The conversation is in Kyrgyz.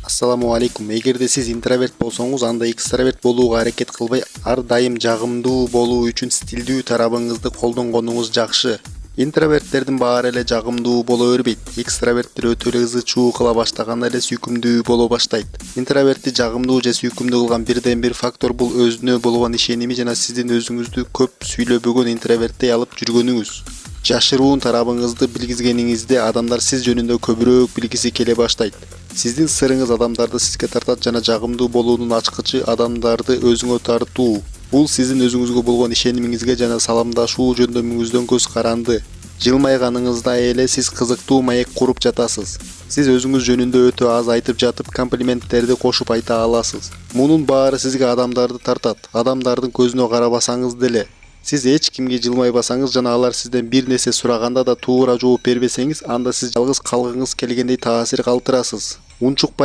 Ассаламу алейкум. Эгерде сиз интроверт болсоңуз, анда экстраверт болууга аракет кылбай, ар дайым жагымдуу болуу үчүн стилдүү тарабыңызды колдонгонуңуз жакшы. Интроверттердин баары эле жагымдуу боло бербейт. Экстраверттер өтө эле ызы чуу кыла баштаганда эле сүйкүмдүү боло баштайт. Интровертти жагымдуу же сүйкүмдүү кылган бирден бир фактор бул өзүнө болгон ишеними жана сиздин өзүңүздү көп сүйлөбөгөн интроверттей алып жүргөнүңүз. Жашыруун тарабыңызды билгизгениңизде адамдар сиз жөнүндө көбүрөөк билгиси келе баштайт. Сиздин сырыңыз адамдарды сизге тартат жана жагымдуу болуунун ачкычы адамдарды өзүңө тартуу. Бул сиздин өзүңүзгө болгон ишенимиңизге жана саламдашуу жөндөмүңүздөн көз каранды. Жылмайганыңызда эле сиз кызыктуу маек куруп жатасыз. Сиз өзүңүз жөнүндө өтө аз айтып жатып, комплименттерди кошуп айта аласыз. Мунун баары сизге адамдарды тартат. Адамдардын көзүнө карабасаңыз деле, сиз эч кимге жылмайбасаңыз жана алар сизден бир нерсе сураганда да туура жооп бербесеңиз, анда сиз жалгыз калгыңыз келгендей таасир калтырасыз. Унчукпай